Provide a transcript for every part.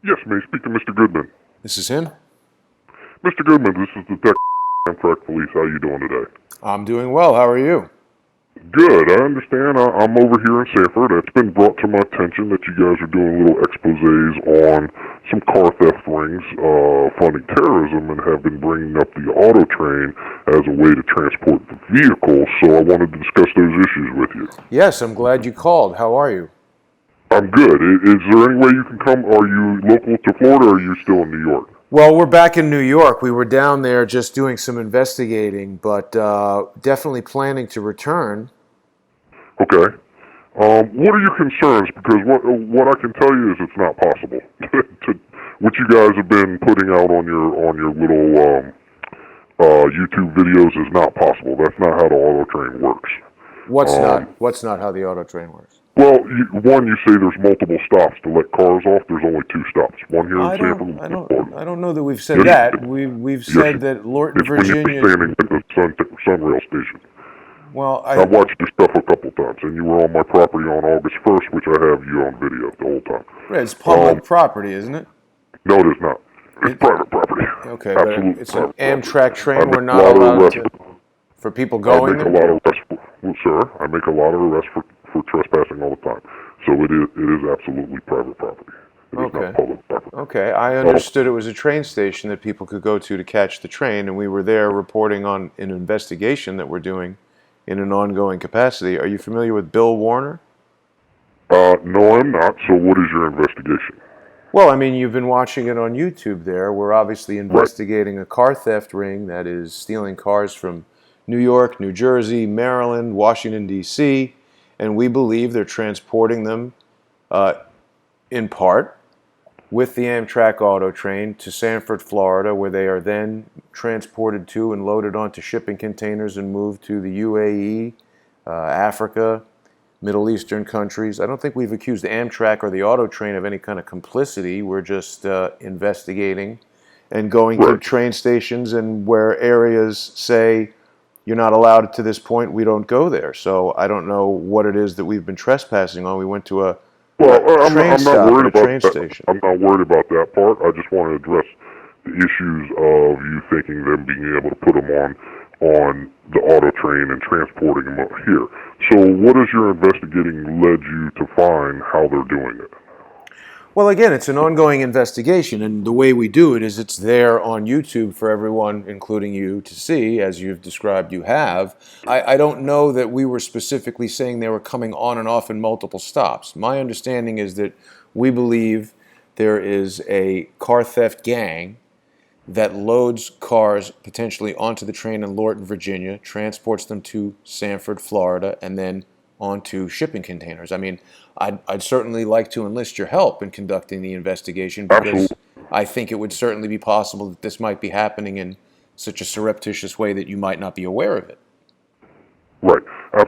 Yes, may I speak to Mr. Goodman? This is him. Mr. Goodman, this is Detective Amtrak Police. How you doing today? I'm doing well. How are you? Good. I understand. I'm over here in Sanford. It's been brought to my attention that you guys are doing little exposés on some car theft rings funding terrorism and have been bringing up the auto train as a way to transport the vehicles. So I wanted to discuss those issues with you. Yes, I'm glad you called. How are you? I'm good. Is there any way you can come? Are you local to Florida or are you still in New York? Well, we're back in New York. We were down there just doing some investigating, but definitely planning to return. Okay. What are your concerns? Because what I can tell you is it's not possible. What you guys have been putting out on your little YouTube videos is not possible. That's not how the auto train works. What's Um, not? What's not how the auto train works? well, you say there's multiple stops to let cars off. There's only two stops. One here in I Sanford, don't. one I in don't. Florida. I don't know that we've said Yes, that. We've yes, said that Lorton, it's when you're Virginia. standing at the Sunrail station. Well, I've watched your stuff a couple times, and you were on my property on August 1st, which I have you on video the whole time. it's public property, isn't it? No, it is not. It's It private property. okay, but Absolutely it's an private property. Amtrak I train. make We're a not lot of allowed arrests. to for people I going make a there. lot of arrests, sir. I make a lot of arrests for trespassing all the time. So it is absolutely private property. It is Okay. not public property. Okay, I understood it was a train station that people could go to catch the train, and we were there reporting on an investigation that we're doing in an ongoing capacity. Are you familiar with Bill Warner? No, I'm not. So what is your investigation? Well, I mean, you've been watching it on YouTube there. We're obviously Right. investigating a car theft ring that is stealing cars from New York, New Jersey, Maryland, Washington, D.C., and we believe they're transporting them uh, in part with the Amtrak auto train to Sanford, Florida, where they are then transported to and loaded onto shipping containers and moved to the UAE, Africa, Middle Eastern countries. I don't think we've accused Amtrak or the auto train of any kind of complicity. We're just investigating and going to Right. train stations, and where areas say you're not allowed to this point, we don't go there. So I don't know what it is that we've been trespassing on. We went to Well, a train I'm not stop at worried a about train that. station. I'm not worried about that part. I just want to address the issues of you thinking them being able to put them on the auto train and transporting them up here. So what has your investigating led you to find how they're doing it? Well, again, it's an ongoing investigation, and the way we do it is it's there on YouTube for everyone, including you, to see, as you've described you have. I don't know that we were specifically saying they were coming on and off in multiple stops. My understanding is that we believe there is a car theft gang that loads cars potentially onto the train in Lorton, Virginia, transports them to Sanford, Florida, and then onto shipping containers. I mean, I'd certainly like to enlist your help in conducting the investigation, because Absolutely. I think it would certainly be possible that this might be happening in such a surreptitious way that you might not be aware of it. Right.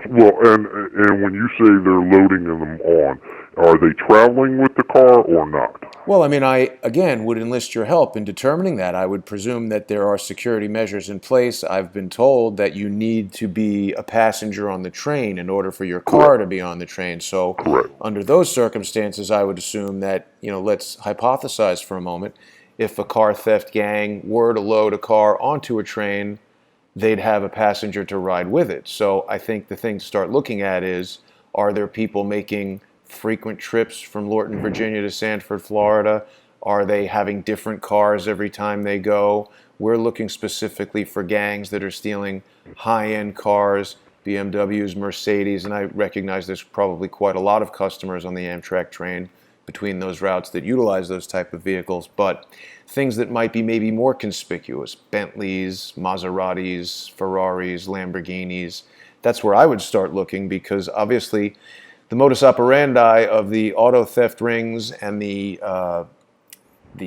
Well, and when you say they're loading them on, are they traveling with the car or not? Well, I mean, I, again, would enlist your help in determining that. I would presume that there are security measures in place. I've been told that you need to be a passenger on the train in order for your car Correct. to be on the train. So, Correct. under those circumstances, I would assume that, let's hypothesize for a moment. If a car theft gang were to load a car onto a train, they'd have a passenger to ride with it. So I think the thing to start looking at is, are there people making frequent trips from Lorton, Virginia to Sanford, Florida? Are they having different cars every time they go? We're looking specifically for gangs that are stealing high-end cars, BMWs, Mercedes, and I recognize there's probably quite a lot of customers on the Amtrak train between those routes that utilize those type of vehicles, but things that might be maybe more conspicuous, Bentleys, Maseratis, Ferraris, Lamborghinis. That's where I would start looking, because obviously the modus operandi of the auto theft rings and the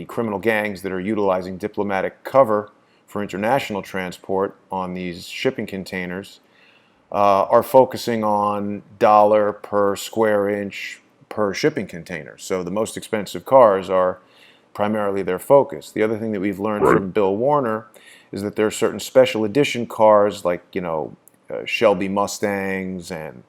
criminal gangs that are utilizing diplomatic cover for international transport on these shipping containers are focusing on dollar per square inch per shipping container. So the most expensive cars are primarily their focus. The other thing that we've learned Right. from Bill Warner is that there are certain special edition cars like, Shelby Mustangs and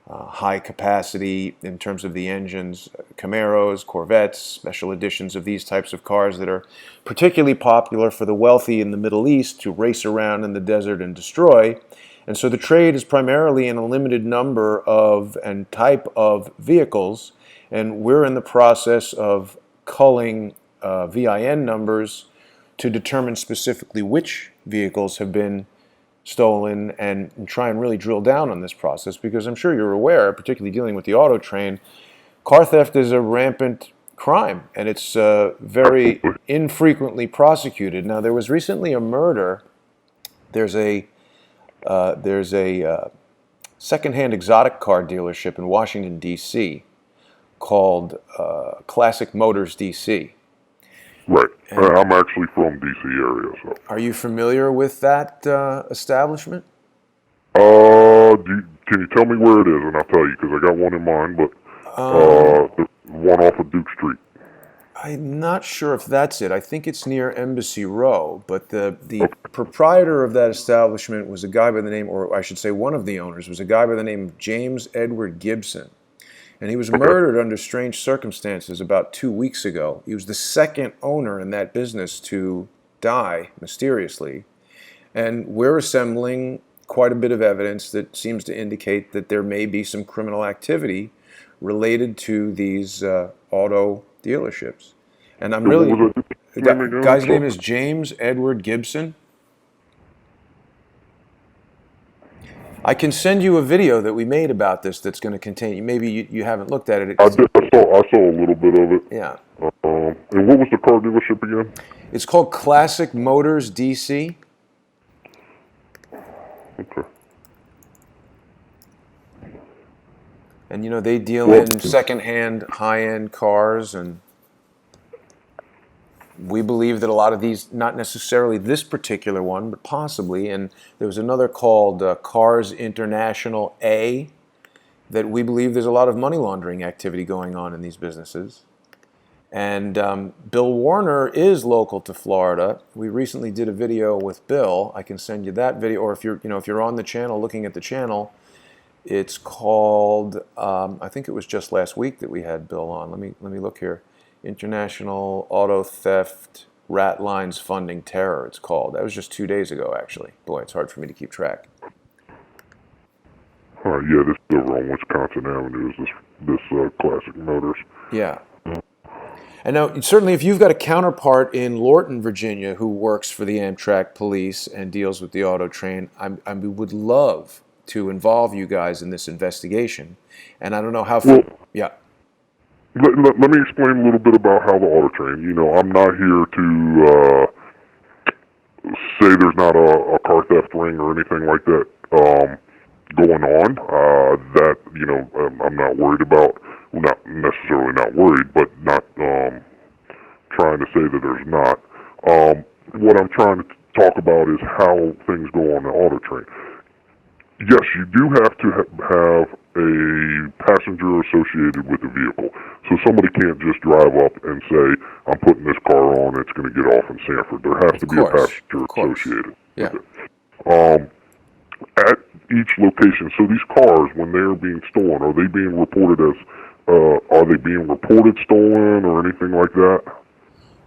high capacity in terms of the engines, Camaros, Corvettes, special editions of these types of cars that are particularly popular for the wealthy in the Middle East to race around in the desert and destroy. And so the trade is primarily in a limited number of and type of vehicles, and we're in the process of culling VIN numbers to determine specifically which vehicles have been stolen and try and really drill down on this process, because I'm sure you're aware, particularly dealing with the auto train, car theft is a rampant crime, and it's very infrequently prosecuted. Now, there was recently a murder. There's a secondhand exotic car dealership in Washington, D.C. called Classic Motors D.C. Right. I'm actually from D.C. area, so. Are you familiar with that establishment? Can you tell me where it is, and I'll tell you, because I got one in mind, but the one off of Duke Street. I'm not sure if that's it. I think it's near Embassy Row, but the proprietor of that establishment was a guy by the name, or I should say one of the owners, was a guy by the name of James Edward Gibson. And he was murdered under strange circumstances about 2 weeks ago. He was the second owner in that business to die mysteriously. And we're assembling quite a bit of evidence that seems to indicate that there may be some criminal activity related to these auto dealerships. And I'm really... The guy's name is James Edward Gibson. I can send you a video that we made about this that's going to contain... Maybe you haven't looked at it. I saw a little bit of it. Yeah. And what was the car dealership again? It's called Classic Motors DC. Okay. And, they deal in second-hand, high-end cars, and we believe that a lot of these, not necessarily this particular one, but possibly, and there was another called Cars International A, that we believe there's a lot of money laundering activity going on in these businesses. And Bill Warner is local to Florida. We recently did a video with Bill. I can send you that video, or if you're on the channel, looking at the channel, it's called, I think it was just last week that we had Bill on. Let me look here. International Auto Theft Rat Lines Funding Terror, it's called. That was just 2 days ago, actually. Boy, it's hard for me to keep track. Yeah, this is over on Wisconsin Avenue, is this Classic Motors. Yeah. And now, certainly, if you've got a counterpart in Lorton, Virginia, who works for the Amtrak police and deals with the auto train, I would love to involve you guys in this investigation. And I don't know how... yeah. Let me explain a little bit about how the auto train, I'm not here to say there's not a car theft ring or anything like that going on. That, I'm not worried about. Well, not necessarily not worried, but not trying to say that there's not. What I'm trying to talk about is how things go on the auto train. Yes, you do have to have a passenger associated with the vehicle. So somebody can't just drive up and say, I'm putting this car on, it's going to get off in Sanford. There has to be a passenger associated with it. At each location, so these cars, when they're being stolen, are they being reported stolen or anything like that?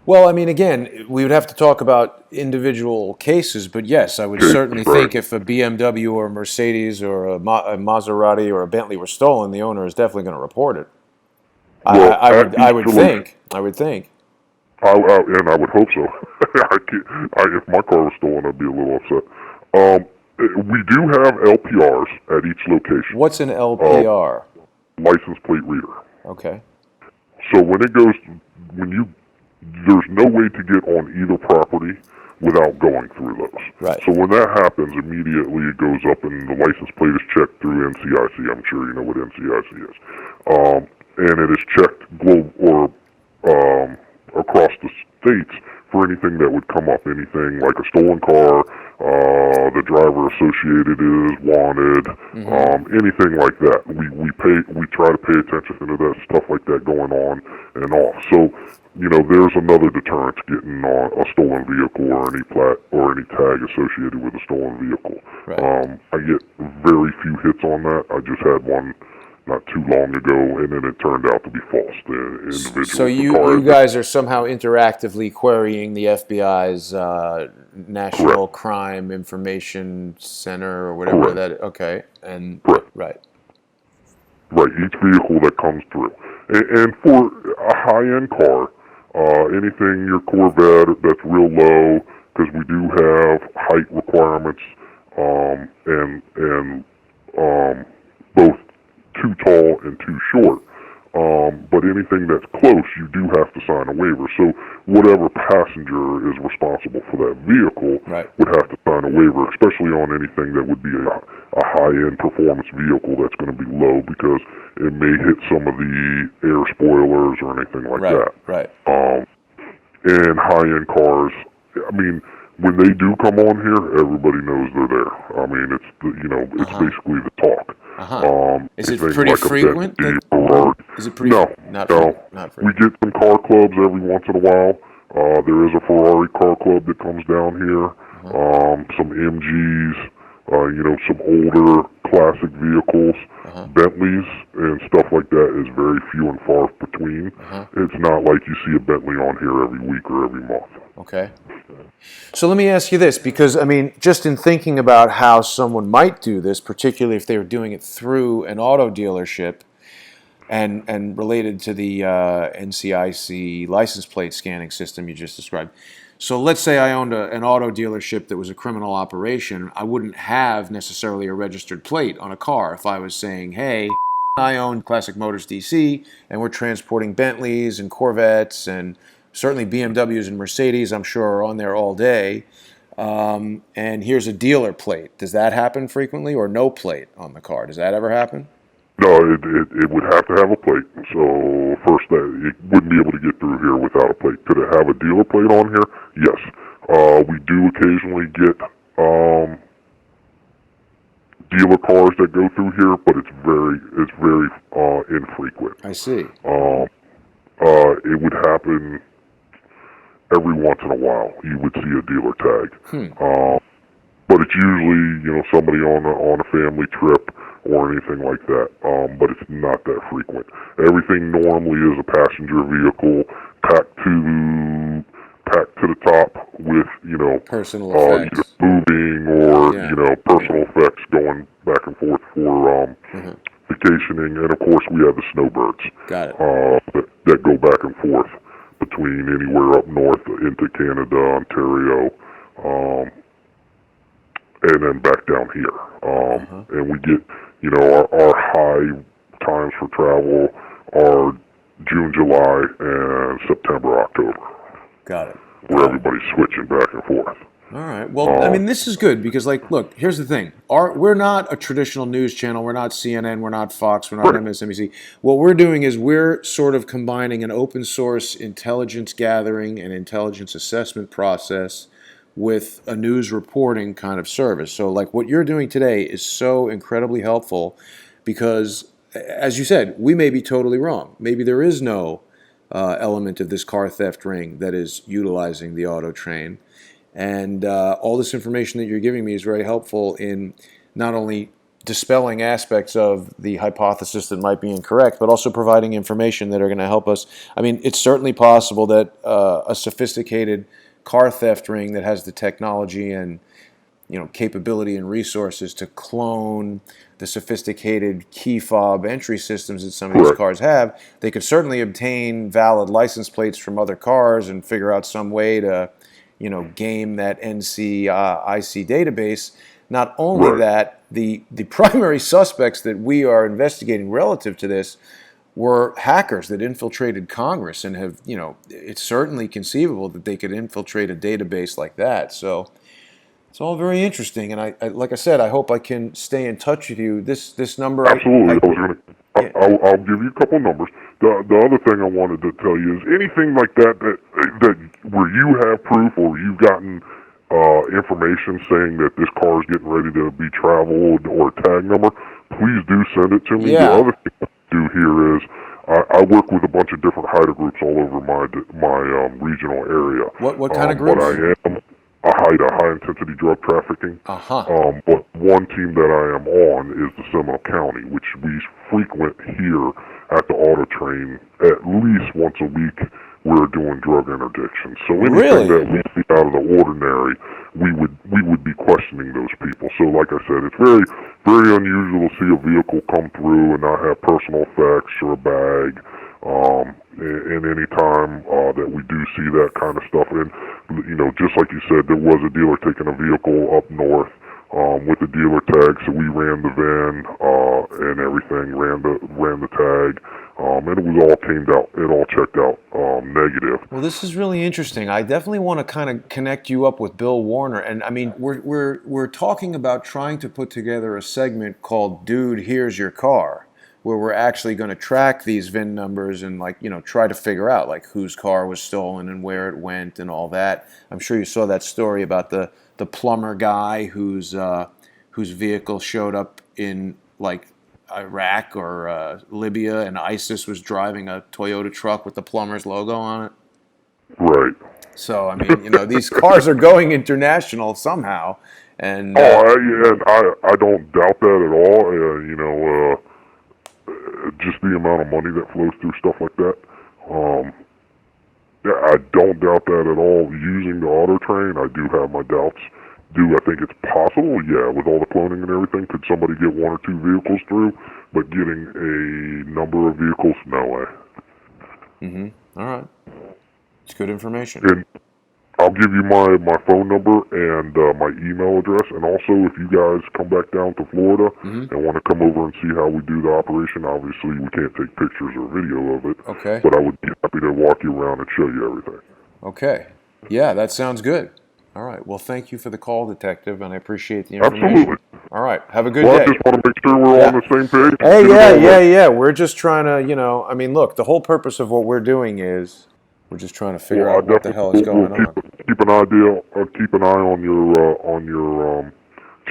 Well, I mean, again, we would have to talk about individual cases, but yes, I would certainly think if a BMW or a Mercedes or a Maserati or a Bentley were stolen, the owner is definitely going to report it. Well, I would think. And I would hope so. If my car was stolen, I'd be a little upset. We do have LPRs at each location. What's an LPR? License plate reader. Okay. So there's no way to get on either property without going through those. Right. So when that happens, immediately it goes up and the license plate is checked through NCIC. I'm sure you know what NCIC is. And it is checked across the states for anything that would come up, anything like a stolen car, the driver associated is wanted, anything like that. We try to pay attention to that stuff like that going on and off. So there's another deterrent to getting a stolen vehicle or any plat or any tag associated with a stolen vehicle. Right. I get very few hits on that. I just had one not too long ago, and then it turned out to be false. The individual, So the car you had been guys are somehow interactively querying the FBI's National correct, Crime Information Center or whatever correct, that. Okay, and correct. right. Right, each vehicle that comes through. And for a high-end car, anything your Corvette that's real low, because we do have height requirements, and both too tall and too short. But anything that's close, you do have to sign a waiver. So whatever passenger is responsible for that vehicle Right. would have to sign a waiver, especially on anything that would be a high-end performance vehicle that's going to be low, because it may hit some of the air spoilers or anything like Right. that. Right. And high-end cars, I mean, when they do come on here, everybody knows they're there. I mean, it's basically the talk. Is it Anything pretty like a frequent? Bentley, Ferrari. Is it pretty? No, Not no. frequent. Not We frequent. get some car clubs every once in a while. There is a Ferrari car club that comes down here. Some MGs, some older classic vehicles. Bentleys and stuff like that is very few and far between. It's not like you see a Bentley on here every week or every month. Okay. So let me ask you this, because, I mean, just in thinking about how someone might do this, particularly if they were doing it through an auto dealership and related to the NCIC license plate scanning system you just described. So let's say I owned an auto dealership that was a criminal operation. I wouldn't have necessarily a registered plate on a car if I was saying, hey, I own Classic Motors DC, and we're transporting Bentleys and Corvettes and certainly BMWs and Mercedes, I'm sure, are on there all day. And here's a dealer plate. Does that happen frequently, or no plate on the car? Does that ever happen? No, it would have to have a plate. So first, it wouldn't be able to get through here without a plate. Could it have a dealer plate on here? Yes. We do occasionally get dealer cars that go through here, but it's very infrequent. I see. It would happen every once in a while. You would see a dealer tag. But it's usually, somebody on a family trip or anything like that. But it's not that frequent. Everything normally is a passenger vehicle packed to the top with, Personal either effects. moving or, Yeah. personal effects going back and forth for vacationing. And of course we have the snowbirds Got it. that go back and forth between anywhere up north into Canada, Ontario, and then back down here. And we get, our high times for travel are June, July, and September, October, Got it. where everybody's switching back and forth. All right. Well, I mean, this is good because, look, here's the thing. We're not a traditional news channel. We're not CNN. We're not Fox. We're not MSNBC. What we're doing is we're sort of combining an open source intelligence gathering and intelligence assessment process with a news reporting kind of service. So, what you're doing today is so incredibly helpful because, as you said, we may be totally wrong. Maybe there is no element of this car theft ring that is utilizing the auto train. And all this information that you're giving me is very helpful in not only dispelling aspects of the hypothesis that might be incorrect, but also providing information that are going to help us. I mean, it's certainly possible that a sophisticated car theft ring that has the technology and capability and resources to clone the sophisticated key fob entry systems that some of these cars have, they could certainly obtain valid license plates from other cars and figure out some way to game that NCIC database. Not only that, the primary suspects that we are investigating relative to this were hackers that infiltrated Congress and have, it's certainly conceivable that they could infiltrate a database like that. So it's all very interesting. And I like I said, I hope I can stay in touch with you. This number. Absolutely. I'll give you a couple numbers. The other thing I wanted to tell you is anything like that where you have proof or you've gotten information saying that this car is getting ready to be traveled or a tag number, please do send it to me. Yeah. The other thing I do here is I work with a bunch of different HIDA groups all over my regional area. What kind of groups? But I am a HIDA, high intensity drug trafficking. But one team that I am on is the Seminole County, which we frequent here at the auto train at least once a week. We're doing drug interdictions. So anything that we see out of the ordinary, we would be questioning those people. So like I said, it's very, very unusual to see a vehicle come through and not have personal effects or a bag. And any time that we do see that kind of stuff, and just like you said, there was a dealer taking a vehicle up north with the dealer tag, so we ran the VIN and everything, ran the tag, and it all checked out negative. Well, this is really interesting. I definitely want to kind of connect you up with Bill Warner, and I mean, we're talking about trying to put together a segment called "Dude, Here's Your Car," where we're actually going to track these VIN numbers and try to figure out whose car was stolen and where it went and all that. I'm sure you saw that story about the plumber guy whose vehicle showed up in Iraq or Libya, and ISIS was driving a Toyota truck with the plumber's logo on it. Right. So I mean, these cars are going international somehow, and I don't doubt that at all. Just the amount of money that flows through stuff like that. I don't doubt that at all. Using the auto train, I do have my doubts. Do I think it's possible? Yeah, with all the cloning and everything, could somebody get one or two vehicles through? But getting a number of vehicles, no way. All right. It's good information. And I'll give you my phone number and my email address. And also, if you guys come back down to Florida and want to come over and see how we do the operation, obviously we can't take pictures or video of it. Okay. But I would be happy to walk you around and show you everything. Okay. Yeah, that sounds good. All right. Well, thank you for the call, Detective, and I appreciate the information. Absolutely. All right. Have a good day. I just want to make sure we're on the same page. Hey, yeah. We're just trying to, I mean, look, the whole purpose of what we're doing is we're just trying to figure out what the hell is going on. Keep an eye on your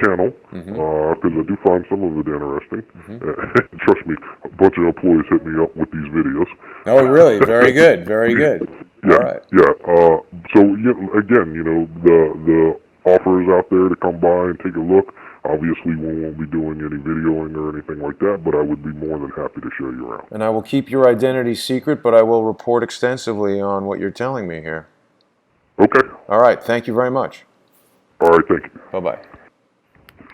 channel because I do find some of it interesting. Trust me, a bunch of employees hit me up with these videos. Oh, really? Very good. Very good. Yeah, all right. Yeah. So again, the offer is out there to come by and take a look. Obviously, we won't be doing any videoing or anything like that, but I would be more than happy to show you around. And I will keep your identity secret, but I will report extensively on what you're telling me here. Okay. All right. Thank you very much. All right. Thank you. Bye-bye.